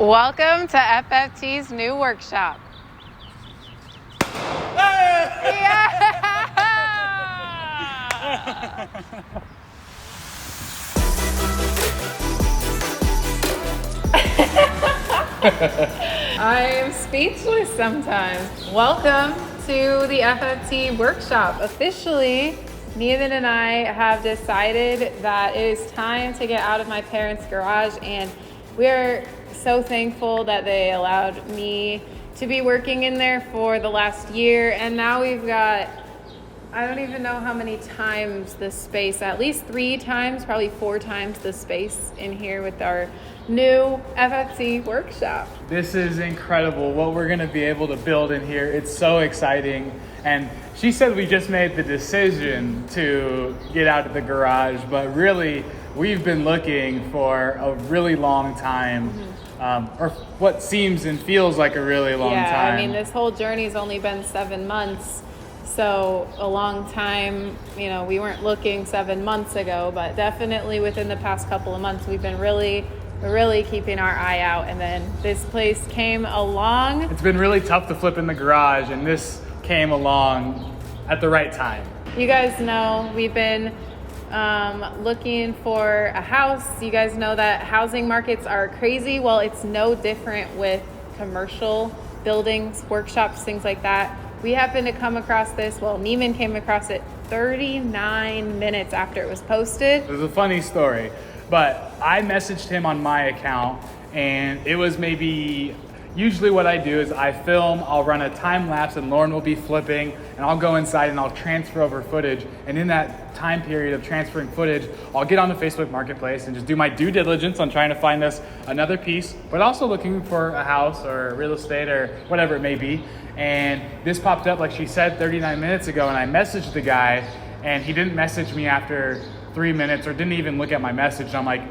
Welcome to FFT's new workshop. Yeah! I am speechless sometimes. Welcome to the FFT workshop. Officially, Nathan and I have decided that it is time to get out of my parents' garage, and we are so thankful that they allowed me to be working in there for the last year. And now we've got, I don't even know how many times the space, at least 3 times, probably 4 times the space in here with our new FFT workshop. This is incredible what we're going to be able to build in here. It's so exciting. And she said we just made the decision to get out of the garage, but really we've been looking for a really long time, or what seems and feels like a really long time. Yeah, I mean, this whole journey's only been 7 months, so a long time. You know, we weren't looking 7 months ago, but definitely within the past couple of months, we've been really keeping our eye out, and then this place came along. It's been really tough to flip in the garage, and this came along at the right time. You guys know we've been looking for a house. You guys know that housing markets are crazy. Well, it's no different with commercial buildings, workshops, things like that. We happened to come across this. Well, Neiman came across it 39 minutes after it was posted. It was a funny story, but I messaged him on my account, and it was maybe, usually what I do is I film, I'll run a time lapse, and Lauren will be flipping, and I'll go inside and I'll transfer over footage. And in that time period of transferring footage, I'll get on the Facebook Marketplace and just do my due diligence on trying to find us another piece, but also looking for a house or real estate or whatever it may be. And this popped up, like she said, 39 minutes ago, and I messaged the guy, and he didn't message me after 3 minutes or didn't even look at my message. And I'm like,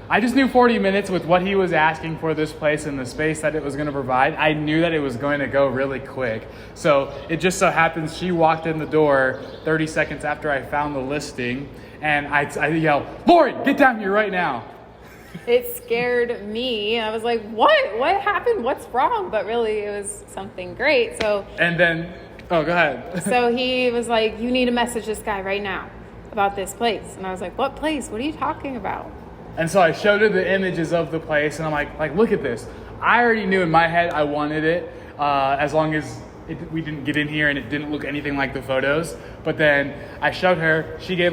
I just knew 40 minutes with what he was asking for this place and the space that it was going to provide. I knew that it was going to go really quick. So it just so happens she walked in the door 30 seconds after I found the listing, and I yelled, "Lauren, get down here right now." It scared me. I was like, what happened? What's wrong? But really it was something great. So, and then, oh, go ahead. So he was like, you need to message this guy right now about this place. And I was like, what place? What are you talking about? And so I showed her the images of the place, and I'm like, look at this. I already knew in my head I wanted it, as long as we didn't get in here and it didn't look anything like the photos. But then I showed her, she gave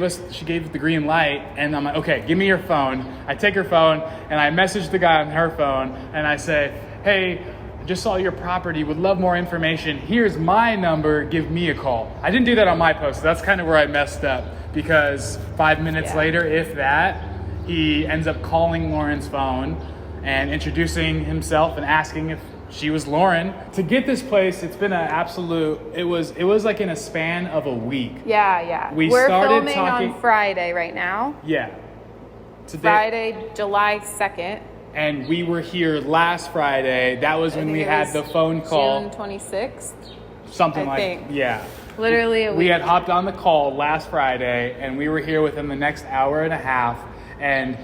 the green light, and I'm like, okay, give me your phone. I take her phone and I message the guy on her phone, and I say, hey, just saw your property, would love more information. Here's my number, give me a call. I didn't do that on my post. So that's kind of where I messed up, because 5 minutes later, if that, he ends up calling Lauren's phone and introducing himself and asking if she was Lauren. To get this place, it's been an absolute, it was like in a span of a week. Yeah. We're filming on Friday right now. Yeah. Today, Friday, July 2nd. And we were here last Friday. That was when we had the phone call. June 26th. Something I think. Yeah. Literally a week. We had hopped on the call last Friday, and we were here within the next hour and a half, and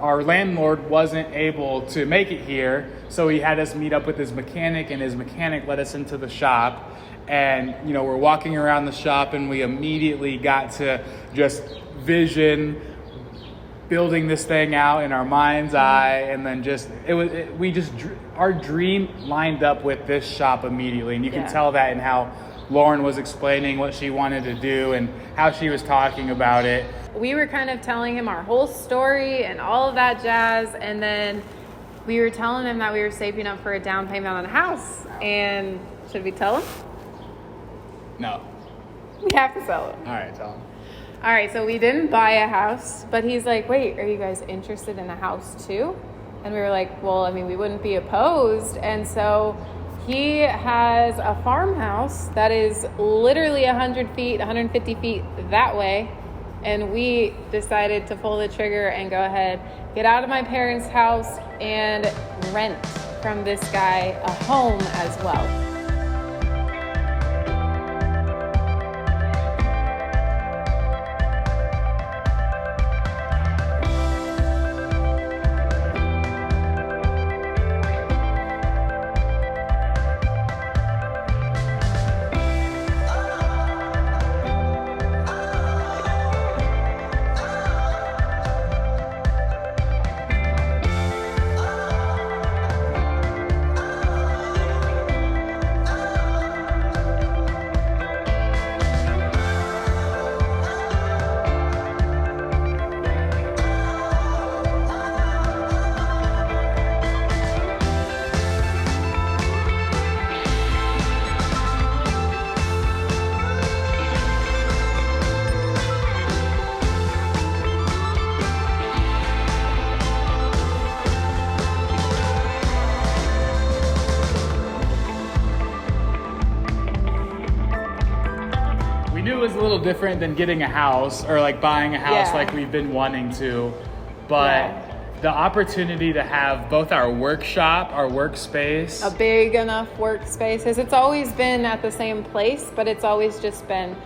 our landlord wasn't able to make it here, so he had us meet up with his mechanic, and his mechanic led us into the shop. And we're walking around the shop, and we immediately got to just vision building this thing out in our mind's eye, and then our dream lined up with this shop immediately. And you can tell that in how Lauren was explaining what she wanted to do and how she was talking about it. We were kind of telling him our whole story and all of that jazz, and then we were telling him that we were saving up for a down payment on a house. And should we tell him? No. We have to sell it. All right, tell him. All right, so we didn't buy a house, but he's like, wait, are you guys interested in a house too? And we were like, well, I mean, we wouldn't be opposed. And so he has a farmhouse that is literally 100 feet, 150 feet that way. And we decided to pull the trigger and go ahead, get out of my parents' house and rent from this guy a home as well. knew it was a little different than getting a house or like buying a house like we've been wanting to. But the opportunity to have both our workshop, our workspace, a big enough workspace, because it's always been at the same place, but it's always just been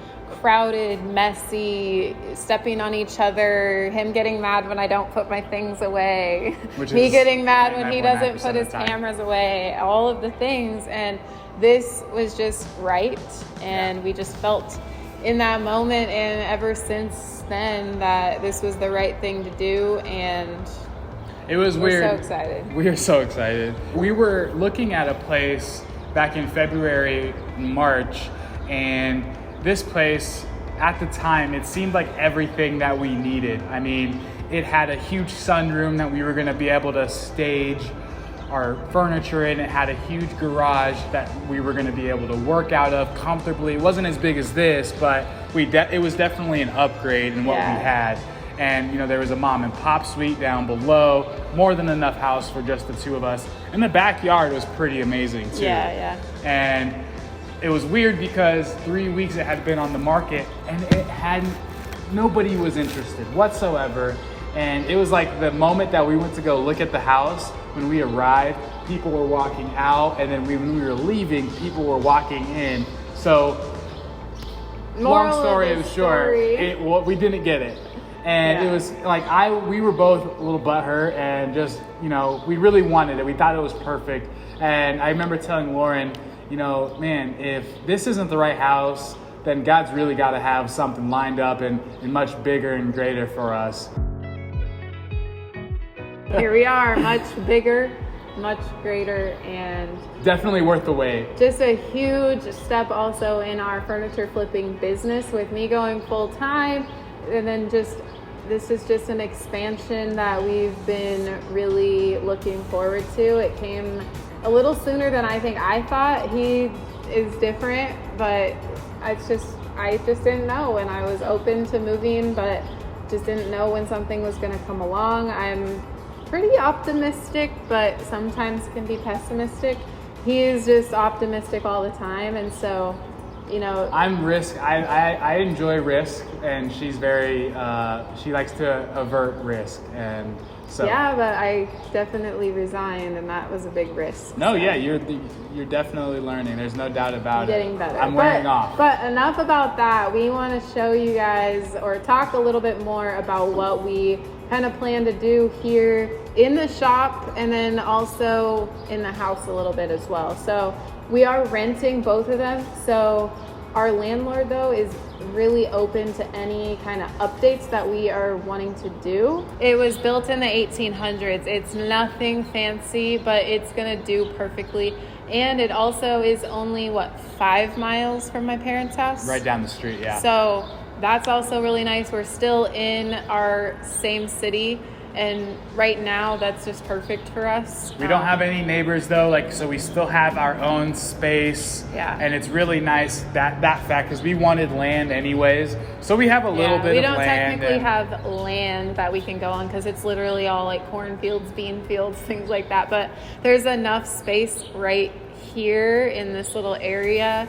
crowded, messy, stepping on each other, him getting mad when I don't put my things away, me getting mad when he doesn't put his cameras away, all of the things. And this was just right. And we just felt in that moment, and ever since then, that this was the right thing to do. And it was weird. We're so excited. We are so excited. We were looking at a place back in February, March, and this place, at the time, it seemed like everything that we needed. I mean, it had a huge sunroom that we were going to be able to stage our furniture in. It had a huge garage that we were going to be able to work out of comfortably. It wasn't as big as this, but it was definitely an upgrade in what we had. And, you know, there was a mom and pop suite down below, more than enough house for just the two of us. And the backyard was pretty amazing too. Yeah. And it was weird because 3 weeks it had been on the market and nobody was interested whatsoever. And it was like the moment that we went to go look at the house, when we arrived, people were walking out, and then when we were leaving, people were walking in. So, long story short, we didn't get it. And it was like we were both a little butthurt, and just, you know, we really wanted it. We thought it was perfect. And I remember telling Lauren, you know, man, if this isn't the right house, then God's really got to have something lined up and much bigger and greater for us. Here we are, much bigger, much greater, and definitely worth the wait. Just a huge step also in our furniture flipping business, with me going full time. And then this is just an expansion that we've been really looking forward to. It came a little sooner than I think I thought. He is different, but I just didn't know. And I was open to moving, but just didn't know when something was going to come along. I'm pretty optimistic, but sometimes can be pessimistic. He is just optimistic all the time. And so, you know, I'm risk. I enjoy risk, and she's very. She likes to avert risk, and so. Yeah, but I definitely resigned, and that was a big risk. No, yeah, you're definitely learning. There's no doubt about it. Getting better. I'm wearing off. But enough about that. We want to show you guys, or talk a little bit more about what we kind of plan to do here in the shop, and then also in the house a little bit as well. So we are renting both of them. So our landlord, though, is really open to any kind of updates that we are wanting to do. It was built in the 1800s. It's nothing fancy, but it's going to do perfectly. And it also is only, 5 miles from my parents' house? Right down the street, yeah. So that's also really nice. We're still in our same city, and right now that's just perfect for us. We don't have any neighbors though, so we still have our own space. Yeah. And it's really nice that fact, because we wanted land anyways. So we have a little bit of land. We don't technically have land that we can go on, because it's literally all like cornfields, bean fields, things like that. But there's enough space right here in this little area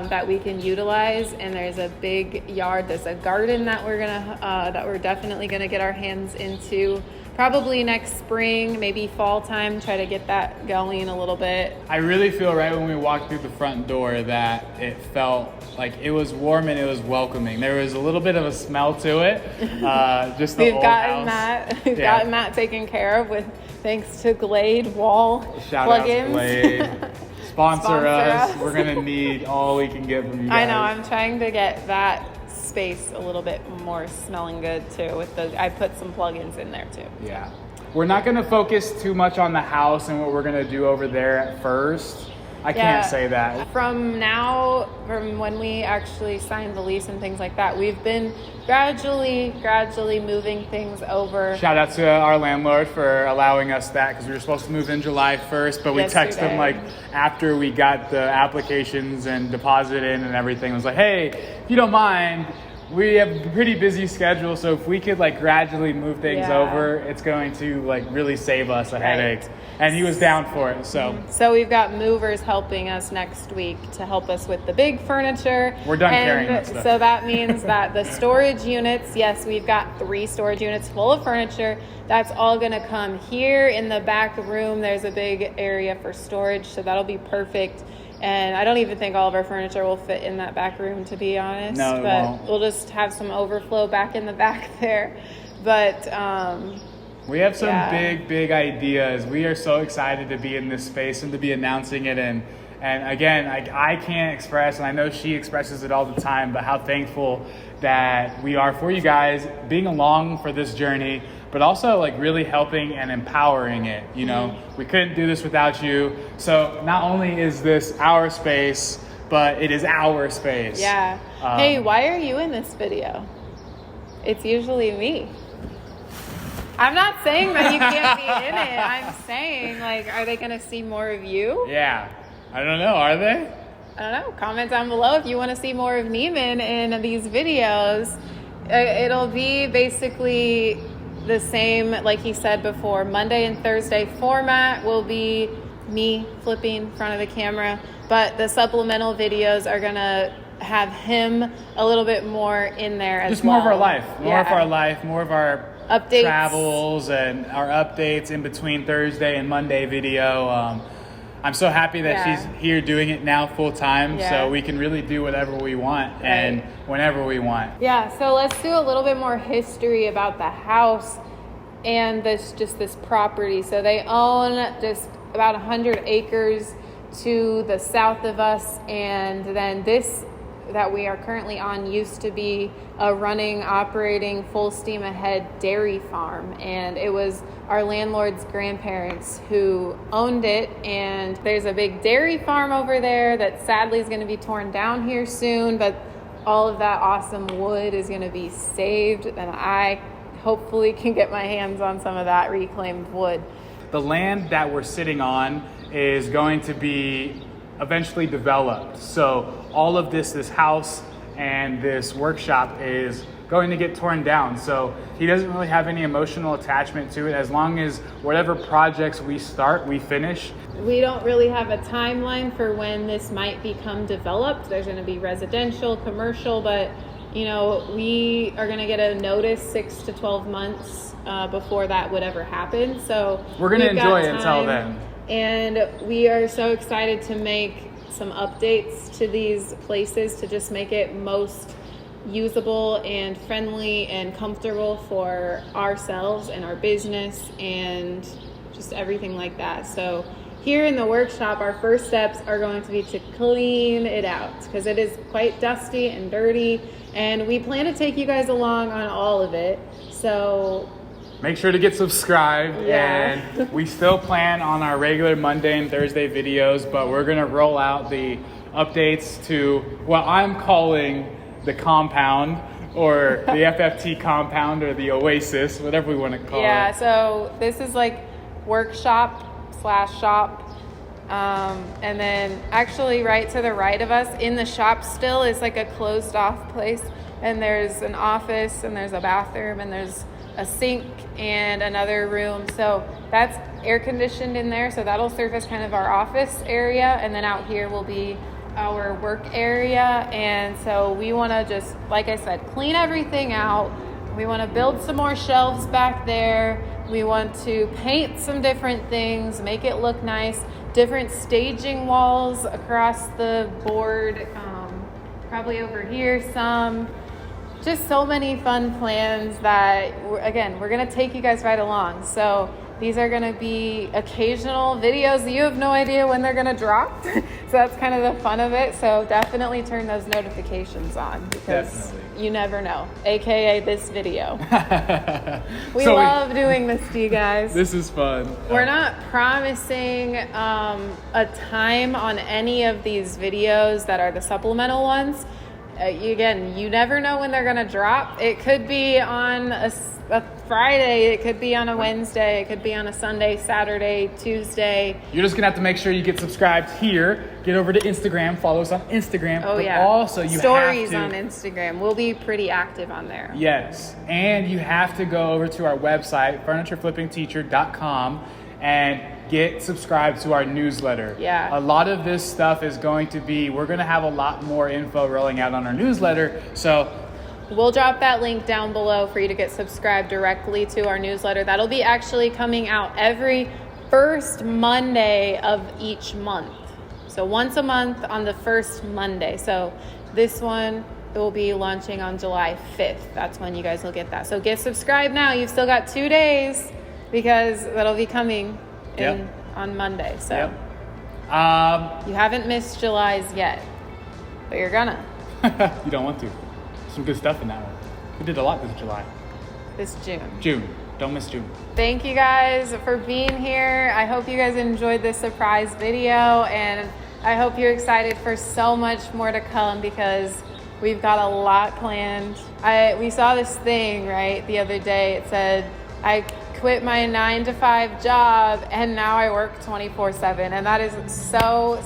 that we can utilize, and there's a big yard. There's a garden that we're definitely gonna get our hands into probably next spring, maybe fall time. Try to get that going a little bit. I really feel right when we walked through the front door that it felt like it was warm and it was welcoming. There was a little bit of a smell to it. Just the We've old gotten house. We've gotten that taken care of with thanks to Glade wall Shout plugins. out to Glade. Sponsor us. We're gonna need all we can get from you guys. I know. I'm trying to get that space a little bit more smelling good too. I put some plugins in there too. Yeah, we're not gonna focus too much on the house and what we're gonna do over there at first. I can't say that. From when we actually signed the lease and things like that, we've been gradually moving things over. Shout out to our landlord for allowing us that, because we were supposed to move in July 1st, but we texted him after we got the applications and deposit in and everything. It was like, hey, if you don't mind, we have a pretty busy schedule, so if we could like gradually move things over, it's going to like really save us a headache. And he was down for it, so. So we've got movers helping us next week to help us with the big furniture. We're done carrying that stuff. So that means that the storage units, yes, we've got 3 storage units full of furniture. That's all gonna come here in the back room. There's a big area for storage, so that'll be perfect. And I don't even think all of our furniture will fit in that back room, to be honest. No, it but won't. We'll just have some overflow back in the back there. But we have some big ideas. We are so excited to be in this space and to be announcing it. And again, I can't express, and I know she expresses it all the time, but how thankful that we are for you guys being along for this journey, but also like really helping and empowering it. You know, we couldn't do this without you. So not only is this our space, but it is our space. Yeah. Hey, why are you in this video? It's usually me. I'm not saying that you can't be in it. I'm saying, like, are they going to see more of you? Yeah. I don't know. Are they? I don't know. Comment down below if you want to see more of Neiman in these videos. It'll be basically the same, like he said before. Monday and Thursday format will be me flipping in front of the camera, but the supplemental videos are going to have him a little bit more in there as well. Just more of our life, more of our updates, travels, and our updates in between Thursday and Monday video. I'm so happy that she's here doing it now full time, so we can really do whatever we want and whenever we want. Yeah, so let's do a little bit more history about the house and this property. So they own just about 100 acres to the south of us, and then this that we are currently on used to be a running, operating, full steam ahead dairy farm. And it was our landlord's grandparents who owned it. And there's a big dairy farm over there that sadly is going to be torn down here soon, but all of that awesome wood is going to be saved. And I hopefully can get my hands on some of that reclaimed wood. The land that we're sitting on is going to be eventually developed. So all of this house and this workshop is going to get torn down. So he doesn't really have any emotional attachment to it. As long as whatever projects we start, we finish. We don't really have a timeline for when this might become developed. There's going to be residential, commercial, but you know, we are going to get a notice 6 to 12 months before that would ever happen. So we're going to enjoy it until then. And we are so excited to make some updates to these places to just make it most usable and friendly and comfortable for ourselves and our business and just everything like that. So here in the workshop, our first steps are going to be to clean it out because it is quite dusty and dirty, and we plan to take you guys along on all of it. So make sure to get subscribed, and we still plan on our regular Monday and Thursday videos, but we're gonna roll out the updates to what I'm calling the compound, or the FFT compound, or the Oasis, whatever we want to call it. Yeah, so this is like workshop/shop. And then actually right to the right of us in the shop still is like a closed off place, and there's an office and there's a bathroom and there's a sink and another room. So that's air conditioned in there, so that'll serve as kind of our office area, and then out here will be our work area. And so we want to just, like I said, clean everything out. We want to build some more shelves back there. We want to paint some different things, make it look nice, different staging walls across the board, probably over here some. Just so many fun plans that, again, we're going to take you guys right along. So these are going to be occasional videos that you have no idea when they're going to drop. So that's kind of the fun of it. So definitely turn those notifications on because you never know, AKA this video. We love doing this to you guys. This is fun. We're not promising a time on any of these videos that are the supplemental ones. again, you never know when they're going to drop. It could be on a Friday, it could be on a Wednesday, it could be on a Sunday, Saturday, Tuesday. You're just gonna have to make sure you get subscribed here. Get over to Instagram, follow us on Instagram. Oh, but yeah. also you Stories have to, on Instagram. We'll be pretty active on there. Yes, and you have to go over to our website, FurnitureFlippingTeacher.com, and get subscribed to our newsletter. Yeah. A lot of this stuff is going to be, we're gonna have a lot more info rolling out on our newsletter. So we'll drop that link down below for you to get subscribed directly to our newsletter. That'll be actually coming out every first Monday of each month. So once a month on the first Monday. So this one will be launching on July 5th. That's when you guys will get that. So get subscribed now. You've still got 2 days because that'll be coming on Monday. So you haven't missed July's yet, but you're gonna. You don't want to. Some good stuff in that one. We did a lot this July. This June. June. Don't miss June. Thank you guys for being here. I hope you guys enjoyed this surprise video, and I hope you're excited for so much more to come because we've got a lot planned. We saw this thing, right, the other day. It said, I quit my 9-to-5 job and now I work 24/7. And that is so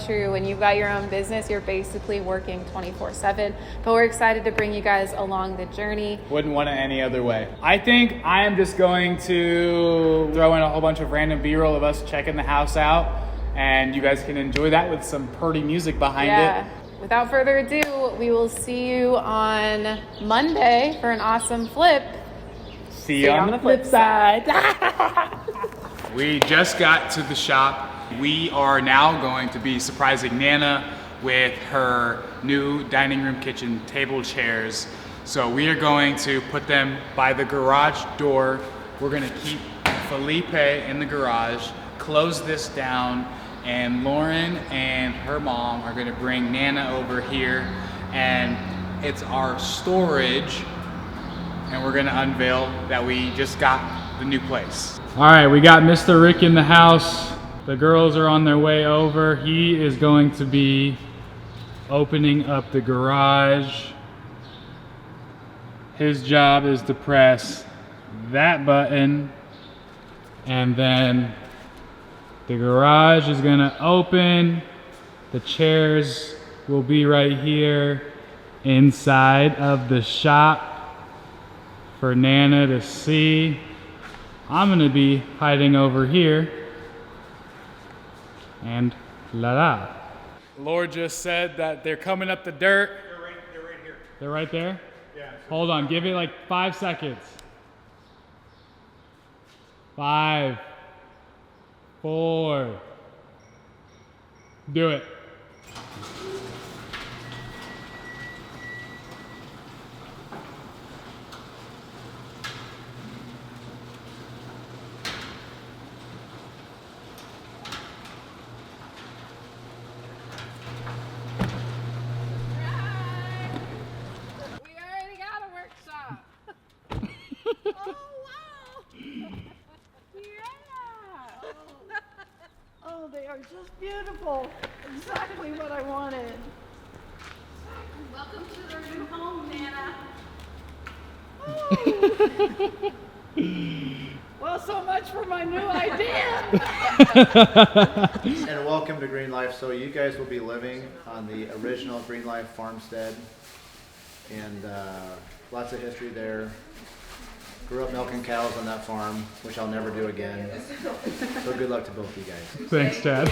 true. When you've got your own business, you're basically working 24/7. But we're excited to bring you guys along the journey. Wouldn't want it any other way. I think I am just going to throw in a whole bunch of random B-roll of us checking the house out, and you guys can enjoy that with some pretty music behind it. Without further ado, we will see you on Monday for an awesome flip. See you on the flip side. We just got to the shop. We are now going to be surprising Nana with her new dining room kitchen table chairs. So we are going to put them by the garage door. We're gonna keep Felipe in the garage, close this down, and Lauren and her mom are gonna bring Nana over here, and it's our storage. And we're gonna unveil that we just got the new place. All right, we got Mr. Rick in the house. The girls are on their way over. He is going to be opening up the garage. His job is to press that button, and then the garage is gonna open. The chairs will be right here inside of the shop for Nana to see. I'm gonna be hiding over here. And la. Lord just said that they're coming up the dirt. They're right here. They're right there? Yeah. Hold on, give it like 5 seconds. 5, 4. Do it. Oh, they are just beautiful. Exactly what I wanted. Welcome to their new home, Nana. Oh. Well, so much for my new idea. And welcome to Green Life. So you guys will be living on the original Green Life farmstead, and lots of history there. Grew up milking cows on that farm, which I'll never do again. So good luck to both of you guys. Thanks, Chad.